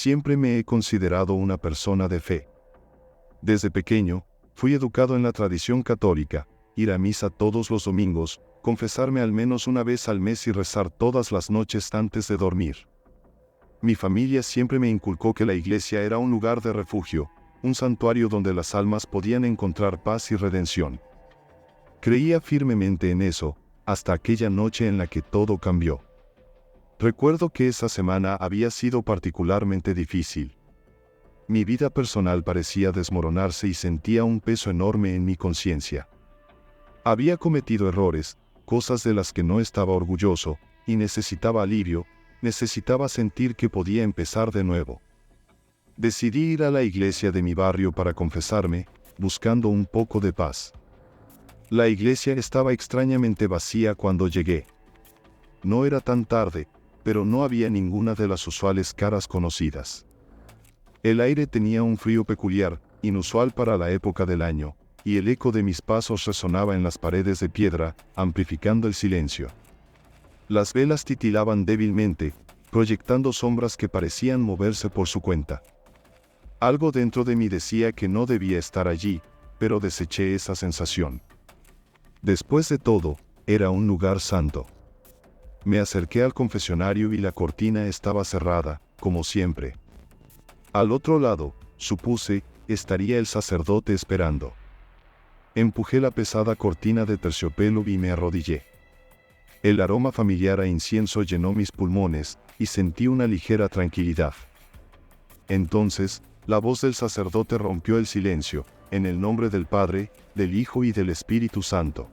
Siempre me he considerado una persona de fe. Desde pequeño, fui educado en la tradición católica, ir a misa todos los domingos, confesarme al menos una vez al mes y rezar todas las noches antes de dormir. Mi familia siempre me inculcó que la iglesia era un lugar de refugio, un santuario donde las almas podían encontrar paz y redención. Creía firmemente en eso, hasta aquella noche en la que todo cambió. Recuerdo que esa semana había sido particularmente difícil. Mi vida personal parecía desmoronarse y sentía un peso enorme en mi conciencia. Había cometido errores, cosas de las que no estaba orgulloso, y necesitaba alivio, necesitaba sentir que podía empezar de nuevo. Decidí ir a la iglesia de mi barrio para confesarme, buscando un poco de paz. La iglesia estaba extrañamente vacía cuando llegué. No era tan tarde, pero no había ninguna de las usuales caras conocidas. El aire tenía un frío peculiar, inusual para la época del año, y el eco de mis pasos resonaba en las paredes de piedra, amplificando el silencio. Las velas titilaban débilmente, proyectando sombras que parecían moverse por su cuenta. Algo dentro de mí decía que no debía estar allí, pero deseché esa sensación. Después de todo, era un lugar santo. Me acerqué al confesionario y la cortina estaba cerrada, como siempre. Al otro lado, supuse, estaría el sacerdote esperando. Empujé la pesada cortina de terciopelo y me arrodillé. El aroma familiar a incienso llenó mis pulmones, y sentí una ligera tranquilidad. Entonces, la voz del sacerdote rompió el silencio, en el nombre del Padre, del Hijo y del Espíritu Santo.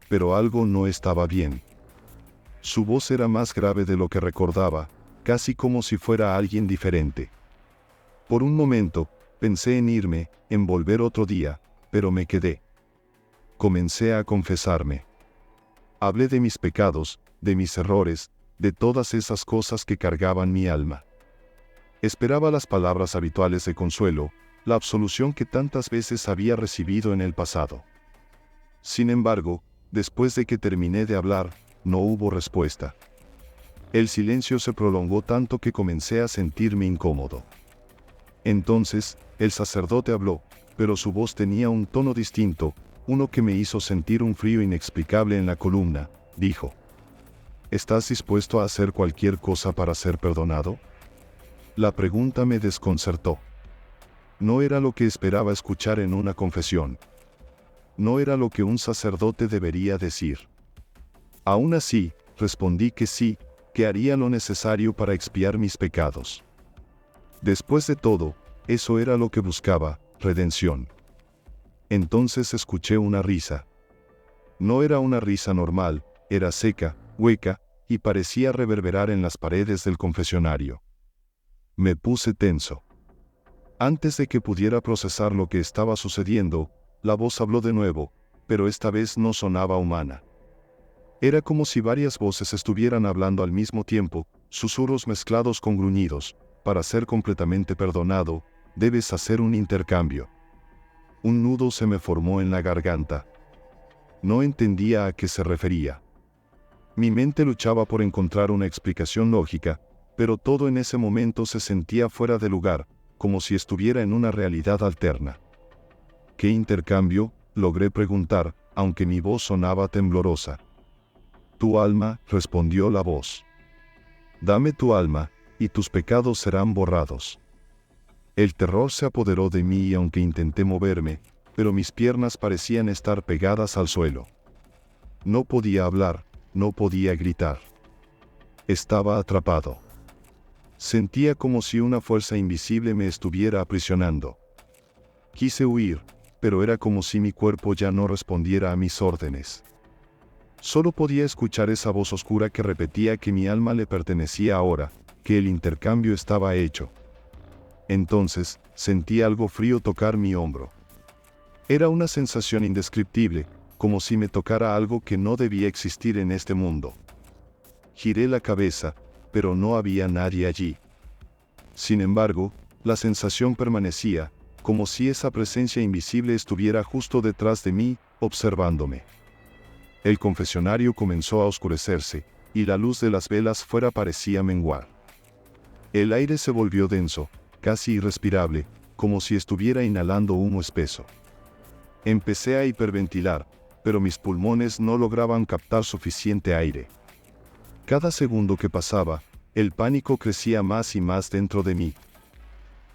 Pero algo no estaba bien. Su voz era más grave de lo que recordaba, casi como si fuera alguien diferente. Por un momento, pensé en irme, en volver otro día, pero me quedé. Comencé a confesarme. Hablé de mis pecados, de mis errores, de todas esas cosas que cargaban mi alma. Esperaba las palabras habituales de consuelo, la absolución que tantas veces había recibido en el pasado. Sin embargo, después de que terminé de hablar, no hubo respuesta. El silencio se prolongó tanto que comencé a sentirme incómodo. Entonces, el sacerdote habló, pero su voz tenía un tono distinto, uno que me hizo sentir un frío inexplicable en la columna. Dijo: ¿estás dispuesto a hacer cualquier cosa para ser perdonado? La pregunta me desconcertó. No era lo que esperaba escuchar en una confesión. No era lo que un sacerdote debería decir. Aún así, respondí que sí, que haría lo necesario para expiar mis pecados. Después de todo, eso era lo que buscaba, redención. Entonces escuché una risa. No era una risa normal, era seca, hueca, y parecía reverberar en las paredes del confesionario. Me puse tenso. Antes de que pudiera procesar lo que estaba sucediendo, la voz habló de nuevo, pero esta vez no sonaba humana. Era como si varias voces estuvieran hablando al mismo tiempo, susurros mezclados con gruñidos. Para ser completamente perdonado, debes hacer un intercambio. Un nudo se me formó en la garganta. No entendía a qué se refería. Mi mente luchaba por encontrar una explicación lógica, pero todo en ese momento se sentía fuera de lugar, como si estuviera en una realidad alterna. ¿Qué intercambio?, logré preguntar, aunque mi voz sonaba temblorosa. Tu alma, respondió la voz. Dame tu alma, y tus pecados serán borrados. El terror se apoderó de mí y aunque intenté moverme, pero mis piernas parecían estar pegadas al suelo. No podía hablar, no podía gritar. Estaba atrapado. Sentía como si una fuerza invisible me estuviera aprisionando. Quise huir, pero era como si mi cuerpo ya no respondiera a mis órdenes. Solo podía escuchar esa voz oscura que repetía que mi alma le pertenecía ahora, que el intercambio estaba hecho. Entonces, sentí algo frío tocar mi hombro. Era una sensación indescriptible, como si me tocara algo que no debía existir en este mundo. Giré la cabeza, pero no había nadie allí. Sin embargo, la sensación permanecía, como si esa presencia invisible estuviera justo detrás de mí, observándome. El confesionario comenzó a oscurecerse, y la luz de las velas fuera parecía menguar. El aire se volvió denso, casi irrespirable, como si estuviera inhalando humo espeso. Empecé a hiperventilar, pero mis pulmones no lograban captar suficiente aire. Cada segundo que pasaba, el pánico crecía más y más dentro de mí.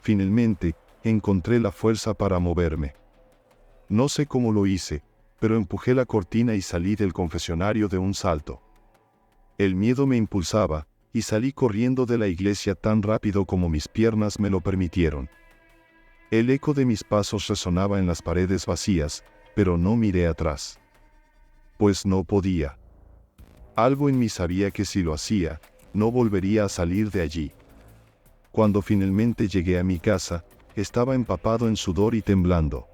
Finalmente, encontré la fuerza para moverme. No sé cómo lo hice, pero empujé la cortina y salí del confesionario de un salto. El miedo me impulsaba, y salí corriendo de la iglesia tan rápido como mis piernas me lo permitieron. El eco de mis pasos resonaba en las paredes vacías, pero no miré atrás. Pues no podía. Algo en mí sabía que si lo hacía, no volvería a salir de allí. Cuando finalmente llegué a mi casa, estaba empapado en sudor y temblando.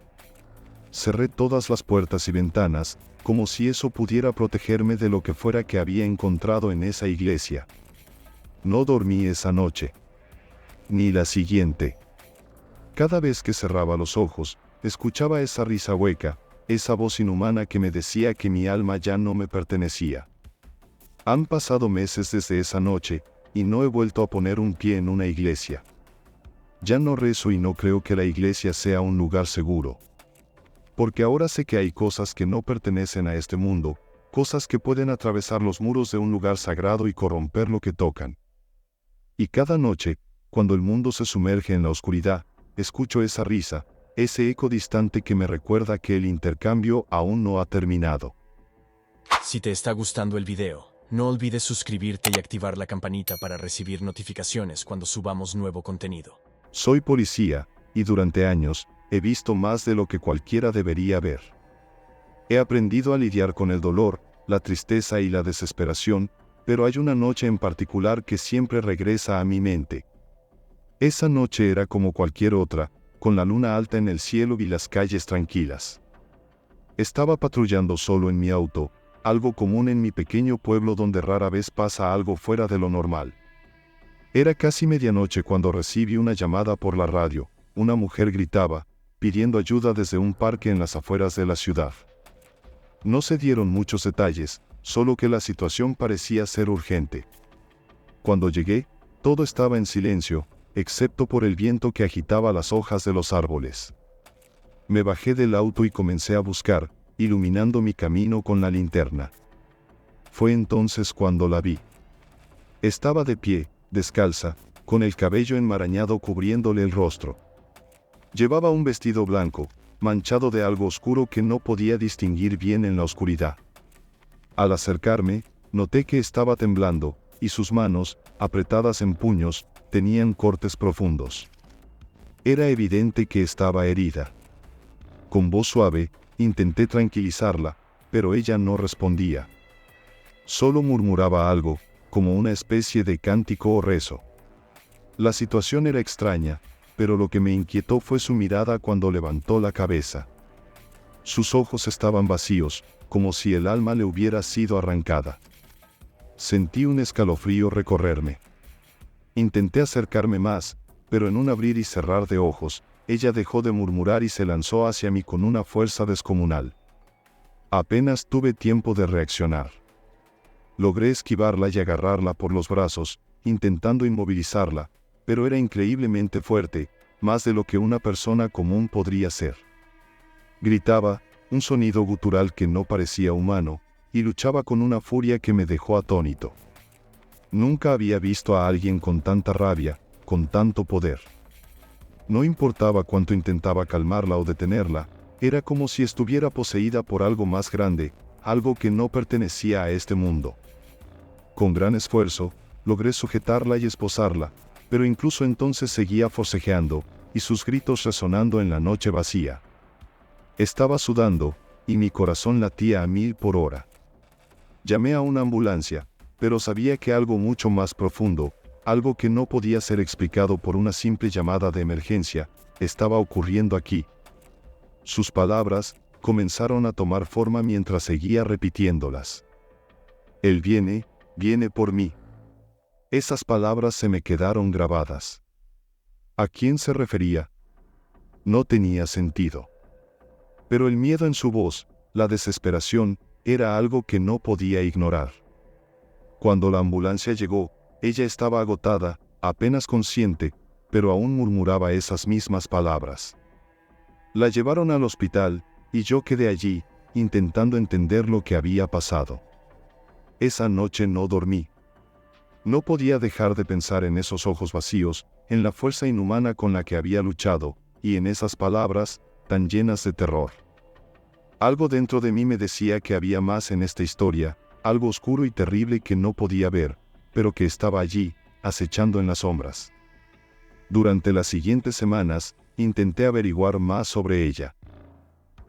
Cerré todas las puertas y ventanas, como si eso pudiera protegerme de lo que fuera que había encontrado en esa iglesia. No dormí esa noche. Ni la siguiente. Cada vez que cerraba los ojos, escuchaba esa risa hueca, esa voz inhumana que me decía que mi alma ya no me pertenecía. Han pasado meses desde esa noche, y no he vuelto a poner un pie en una iglesia. Ya no rezo y no creo que la iglesia sea un lugar seguro. Porque ahora sé que hay cosas que no pertenecen a este mundo, cosas que pueden atravesar los muros de un lugar sagrado y corromper lo que tocan. Y cada noche, cuando el mundo se sumerge en la oscuridad, escucho esa risa, ese eco distante que me recuerda que el intercambio aún no ha terminado. Si te está gustando el video, no olvides suscribirte y activar la campanita para recibir notificaciones cuando subamos nuevo contenido. Soy policía, y durante años, he visto más de lo que cualquiera debería ver. He aprendido a lidiar con el dolor, la tristeza y la desesperación, pero hay una noche en particular que siempre regresa a mi mente. Esa noche era como cualquier otra, con la luna alta en el cielo y las calles tranquilas. Estaba patrullando solo en mi auto, algo común en mi pequeño pueblo donde rara vez pasa algo fuera de lo normal. Era casi medianoche cuando recibí una llamada por la radio. Una mujer gritaba, pidiendo ayuda desde un parque en las afueras de la ciudad. No se dieron muchos detalles, solo que la situación parecía ser urgente. Cuando llegué, todo estaba en silencio, excepto por el viento que agitaba las hojas de los árboles. Me bajé del auto y comencé a buscar, iluminando mi camino con la linterna. Fue entonces cuando la vi. Estaba de pie, descalza, con el cabello enmarañado cubriéndole el rostro. Llevaba un vestido blanco, manchado de algo oscuro que no podía distinguir bien en la oscuridad. Al acercarme, noté que estaba temblando, y sus manos, apretadas en puños, tenían cortes profundos. Era evidente que estaba herida. Con voz suave, intenté tranquilizarla, pero ella no respondía. Solo murmuraba algo, como una especie de cántico o rezo. La situación era extraña, pero lo que me inquietó fue su mirada cuando levantó la cabeza. Sus ojos estaban vacíos, como si el alma le hubiera sido arrancada. Sentí un escalofrío recorrerme. Intenté acercarme más, pero en un abrir y cerrar de ojos, ella dejó de murmurar y se lanzó hacia mí con una fuerza descomunal. Apenas tuve tiempo de reaccionar. Logré esquivarla y agarrarla por los brazos, intentando inmovilizarla, pero era increíblemente fuerte, más de lo que una persona común podría ser. Gritaba, un sonido gutural que no parecía humano, y luchaba con una furia que me dejó atónito. Nunca había visto a alguien con tanta rabia, con tanto poder. No importaba cuánto intentaba calmarla o detenerla, era como si estuviera poseída por algo más grande, algo que no pertenecía a este mundo. Con gran esfuerzo, logré sujetarla y esposarla, pero incluso entonces seguía forcejeando, y sus gritos resonando en la noche vacía. Estaba sudando, y mi corazón latía a 1000 por hora. Llamé a una ambulancia, pero sabía que algo mucho más profundo, algo que no podía ser explicado por una simple llamada de emergencia, estaba ocurriendo aquí. Sus palabras comenzaron a tomar forma mientras seguía repitiéndolas. Él viene por mí. Esas palabras se me quedaron grabadas. ¿A quién se refería? No tenía sentido. Pero el miedo en su voz, la desesperación, era algo que no podía ignorar. Cuando la ambulancia llegó, ella estaba agotada, apenas consciente, pero aún murmuraba esas mismas palabras. La llevaron al hospital, y yo quedé allí, intentando entender lo que había pasado. Esa noche no dormí. No podía dejar de pensar en esos ojos vacíos, en la fuerza inhumana con la que había luchado, y en esas palabras, tan llenas de terror. Algo dentro de mí me decía que había más en esta historia, algo oscuro y terrible que no podía ver, pero que estaba allí, acechando en las sombras. Durante las siguientes semanas, intenté averiguar más sobre ella.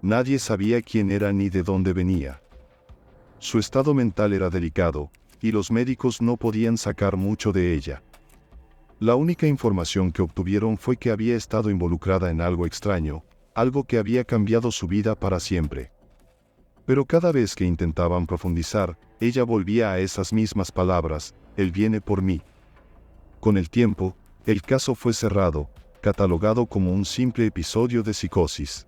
Nadie sabía quién era ni de dónde venía. Su estado mental era delicado, y los médicos no podían sacar mucho de ella. La única información que obtuvieron fue que había estado involucrada en algo extraño, algo que había cambiado su vida para siempre. Pero cada vez que intentaban profundizar, ella volvía a esas mismas palabras: él viene por mí. Con el tiempo, el caso fue cerrado, catalogado como un simple episodio de psicosis.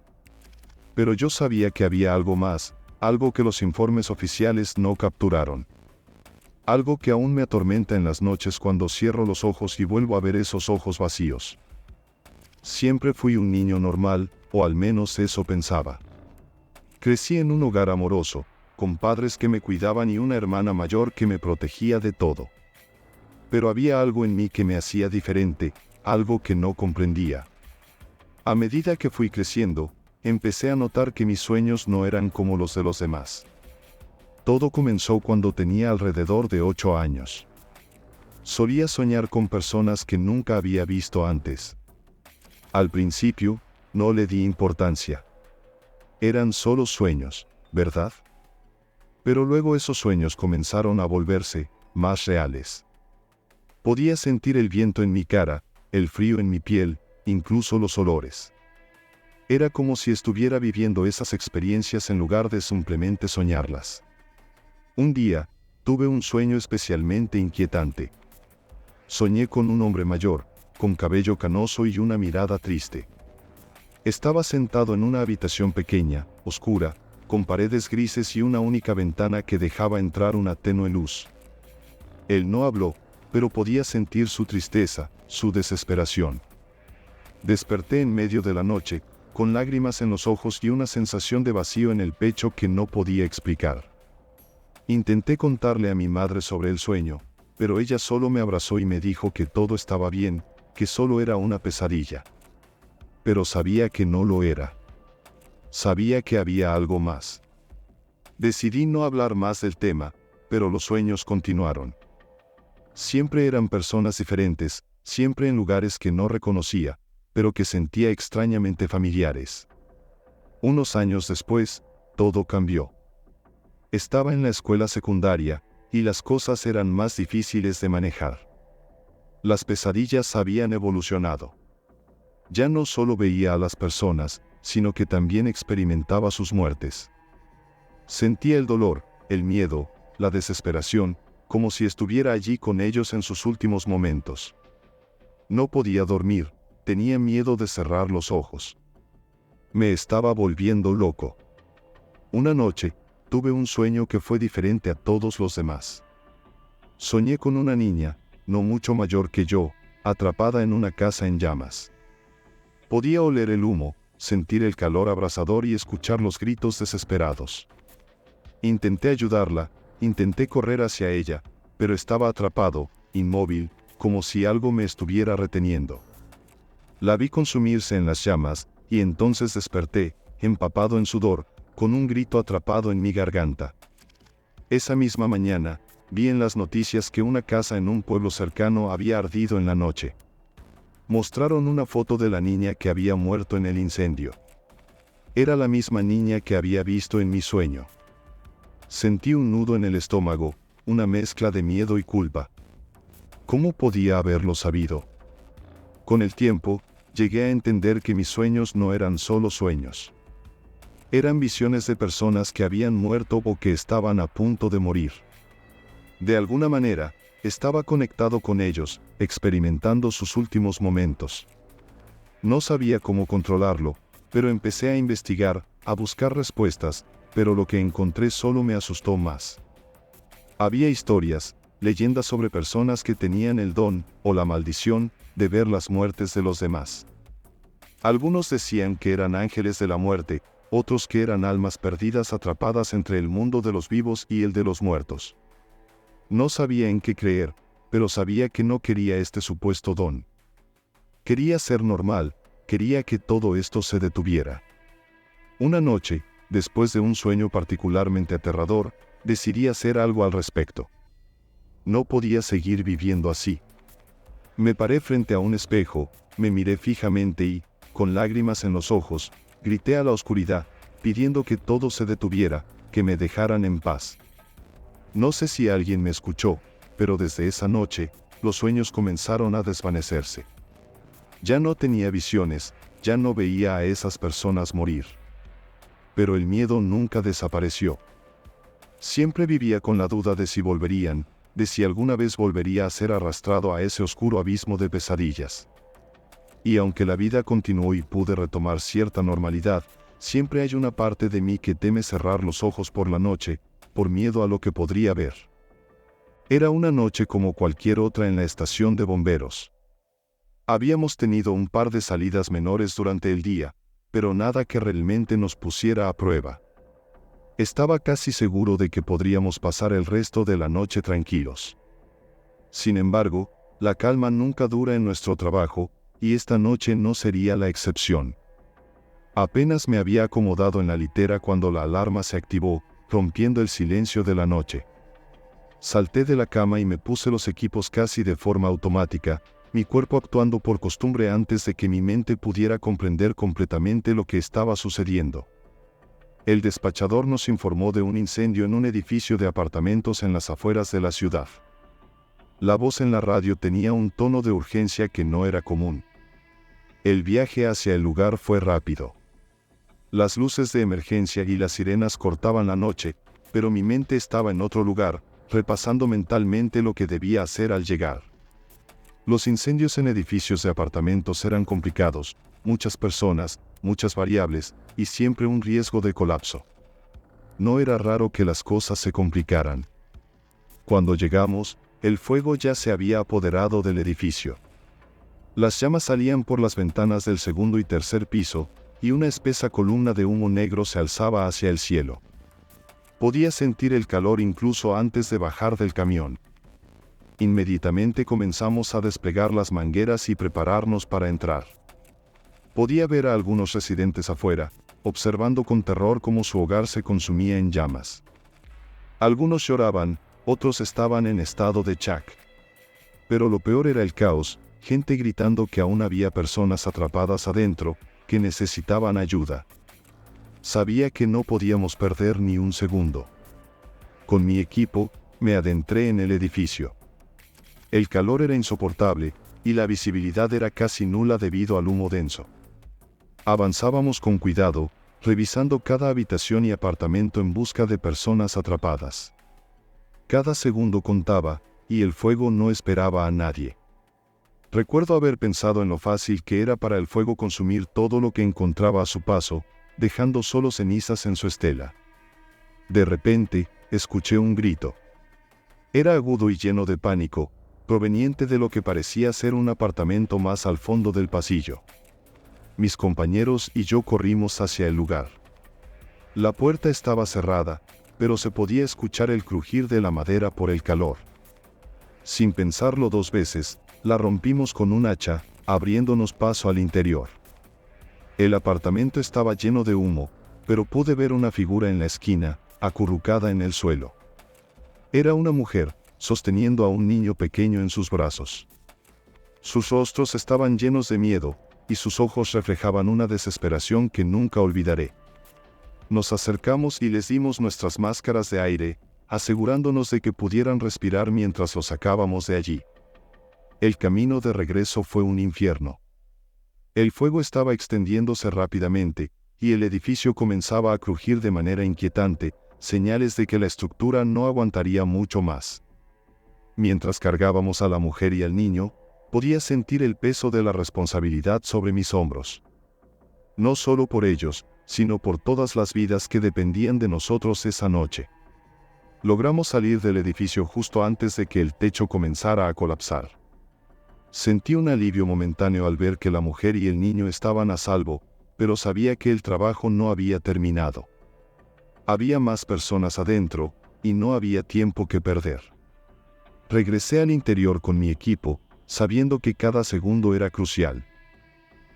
Pero yo sabía que había algo más, algo que los informes oficiales no capturaron. Algo que aún me atormenta en las noches cuando cierro los ojos y vuelvo a ver esos ojos vacíos. Siempre fui un niño normal, o al menos eso pensaba. Crecí en un hogar amoroso, con padres que me cuidaban y una hermana mayor que me protegía de todo. Pero había algo en mí que me hacía diferente, algo que no comprendía. A medida que fui creciendo, empecé a notar que mis sueños no eran como los de los demás. Todo comenzó cuando tenía alrededor de 8 años. Solía soñar con personas que nunca había visto antes. Al principio, no le di importancia. Eran solo sueños, ¿verdad? Pero luego esos sueños comenzaron a volverse más reales. Podía sentir el viento en mi cara, el frío en mi piel, incluso los olores. Era como si estuviera viviendo esas experiencias en lugar de simplemente soñarlas. Un día, tuve un sueño especialmente inquietante. Soñé con un hombre mayor, con cabello canoso y una mirada triste. Estaba sentado en una habitación pequeña, oscura, con paredes grises y una única ventana que dejaba entrar una tenue luz. Él no habló, pero podía sentir su tristeza, su desesperación. Desperté en medio de la noche, con lágrimas en los ojos y una sensación de vacío en el pecho que no podía explicar. Intenté contarle a mi madre sobre el sueño, pero ella solo me abrazó y me dijo que todo estaba bien, que solo era una pesadilla. Pero sabía que no lo era. Sabía que había algo más. Decidí no hablar más del tema, pero los sueños continuaron. Siempre eran personas diferentes, siempre en lugares que no reconocía, pero que sentía extrañamente familiares. Unos años después, todo cambió. Estaba en la escuela secundaria, y las cosas eran más difíciles de manejar. Las pesadillas habían evolucionado. Ya no solo veía a las personas, sino que también experimentaba sus muertes. Sentía el dolor, el miedo, la desesperación, como si estuviera allí con ellos en sus últimos momentos. No podía dormir, tenía miedo de cerrar los ojos. Me estaba volviendo loco. Una noche, tuve un sueño que fue diferente a todos los demás. Soñé con una niña, no mucho mayor que yo, atrapada en una casa en llamas. Podía oler el humo, sentir el calor abrasador y escuchar los gritos desesperados. Intenté ayudarla, intenté correr hacia ella, pero estaba atrapado, inmóvil, como si algo me estuviera reteniendo. La vi consumirse en las llamas, y entonces desperté, empapado en sudor, con un grito atrapado en mi garganta. Esa misma mañana, vi en las noticias que una casa en un pueblo cercano había ardido en la noche. Mostraron una foto de la niña que había muerto en el incendio. Era la misma niña que había visto en mi sueño. Sentí un nudo en el estómago, una mezcla de miedo y culpa. ¿Cómo podía haberlo sabido? Con el tiempo, llegué a entender que mis sueños no eran solo sueños. Eran visiones de personas que habían muerto o que estaban a punto de morir. De alguna manera, estaba conectado con ellos, experimentando sus últimos momentos. No sabía cómo controlarlo, pero empecé a investigar, a buscar respuestas, pero lo que encontré solo me asustó más. Había historias, leyendas sobre personas que tenían el don, o la maldición, de ver las muertes de los demás. Algunos decían que eran ángeles de la muerte, otros que eran almas perdidas atrapadas entre el mundo de los vivos y el de los muertos. No sabía en qué creer, pero sabía que no quería este supuesto don. Quería ser normal, quería que todo esto se detuviera. Una noche, después de un sueño particularmente aterrador, decidí hacer algo al respecto. No podía seguir viviendo así. Me paré frente a un espejo, me miré fijamente y, con lágrimas en los ojos, grité a la oscuridad, pidiendo que todo se detuviera, que me dejaran en paz. No sé si alguien me escuchó, pero desde esa noche, los sueños comenzaron a desvanecerse. Ya no tenía visiones, ya no veía a esas personas morir. Pero el miedo nunca desapareció. Siempre vivía con la duda de si volverían, de si alguna vez volvería a ser arrastrado a ese oscuro abismo de pesadillas. Y aunque la vida continuó y pude retomar cierta normalidad, siempre hay una parte de mí que teme cerrar los ojos por la noche, por miedo a lo que podría ver. Era una noche como cualquier otra en la estación de bomberos. Habíamos tenido un par de salidas menores durante el día, pero nada que realmente nos pusiera a prueba. Estaba casi seguro de que podríamos pasar el resto de la noche tranquilos. Sin embargo, la calma nunca dura en nuestro trabajo, y esta noche no sería la excepción. Apenas me había acomodado en la litera cuando la alarma se activó, rompiendo el silencio de la noche. Salté de la cama y me puse los equipos casi de forma automática, mi cuerpo actuando por costumbre antes de que mi mente pudiera comprender completamente lo que estaba sucediendo. El despachador nos informó de un incendio en un edificio de apartamentos en las afueras de la ciudad. La voz en la radio tenía un tono de urgencia que no era común. El viaje hacia el lugar fue rápido. Las luces de emergencia y las sirenas cortaban la noche, pero mi mente estaba en otro lugar, repasando mentalmente lo que debía hacer al llegar. Los incendios en edificios de apartamentos eran complicados, muchas personas, muchas variables, y siempre un riesgo de colapso. No era raro que las cosas se complicaran. Cuando llegamos, el fuego ya se había apoderado del edificio. Las llamas salían por las ventanas del segundo y tercer piso, y una espesa columna de humo negro se alzaba hacia el cielo. Podía sentir el calor incluso antes de bajar del camión. Inmediatamente comenzamos a desplegar las mangueras y prepararnos para entrar. Podía ver a algunos residentes afuera, observando con terror cómo su hogar se consumía en llamas. Algunos lloraban, otros estaban en estado de shock. Pero lo peor era el caos, gente gritando que aún había personas atrapadas adentro, que necesitaban ayuda. Sabía que no podíamos perder ni un segundo. Con mi equipo, me adentré en el edificio. El calor era insoportable, y la visibilidad era casi nula debido al humo denso. Avanzábamos con cuidado, revisando cada habitación y apartamento en busca de personas atrapadas. Cada segundo contaba, y el fuego no esperaba a nadie. Recuerdo haber pensado en lo fácil que era para el fuego consumir todo lo que encontraba a su paso, dejando solo cenizas en su estela. De repente, escuché un grito. Era agudo y lleno de pánico, proveniente de lo que parecía ser un apartamento más al fondo del pasillo. Mis compañeros y yo corrimos hacia el lugar. La puerta estaba cerrada, pero se podía escuchar el crujir de la madera por el calor. Sin pensarlo dos veces, la rompimos con un hacha, abriéndonos paso al interior. El apartamento estaba lleno de humo, pero pude ver una figura en la esquina, acurrucada en el suelo. Era una mujer, sosteniendo a un niño pequeño en sus brazos. Sus rostros estaban llenos de miedo, y sus ojos reflejaban una desesperación que nunca olvidaré. Nos acercamos y les dimos nuestras máscaras de aire, asegurándonos de que pudieran respirar mientras los sacábamos de allí. El camino de regreso fue un infierno. El fuego estaba extendiéndose rápidamente, y el edificio comenzaba a crujir de manera inquietante, señales de que la estructura no aguantaría mucho más. Mientras cargábamos a la mujer y al niño, podía sentir el peso de la responsabilidad sobre mis hombros. No solo por ellos, sino por todas las vidas que dependían de nosotros esa noche. Logramos salir del edificio justo antes de que el techo comenzara a colapsar. Sentí un alivio momentáneo al ver que la mujer y el niño estaban a salvo, pero sabía que el trabajo no había terminado. Había más personas adentro, y no había tiempo que perder. Regresé al interior con mi equipo, sabiendo que cada segundo era crucial.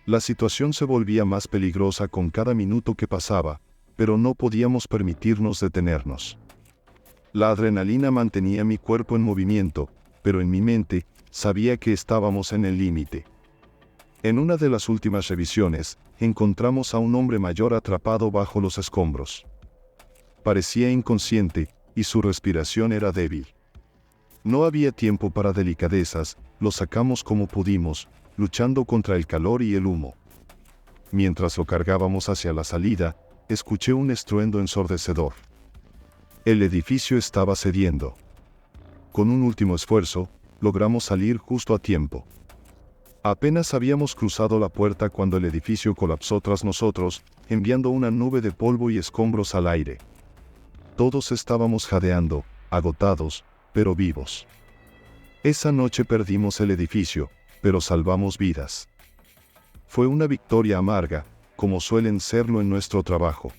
La situación se volvía más peligrosa con cada minuto que pasaba, pero no podíamos permitirnos detenernos. La adrenalina mantenía mi cuerpo en movimiento, pero en mi mente, sabía que estábamos en el límite. En una de las últimas revisiones, encontramos a un hombre mayor atrapado bajo los escombros. Parecía inconsciente, y su respiración era débil. No había tiempo para delicadezas, lo sacamos como pudimos, luchando contra el calor y el humo. Mientras lo cargábamos hacia la salida, escuché un estruendo ensordecedor. El edificio estaba cediendo. Con un último esfuerzo, logramos salir justo a tiempo. Apenas habíamos cruzado la puerta cuando el edificio colapsó tras nosotros, enviando una nube de polvo y escombros al aire. Todos estábamos jadeando, agotados, pero vivos. Esa noche perdimos el edificio, pero salvamos vidas. Fue una victoria amarga, como suelen serlo en nuestro trabajo.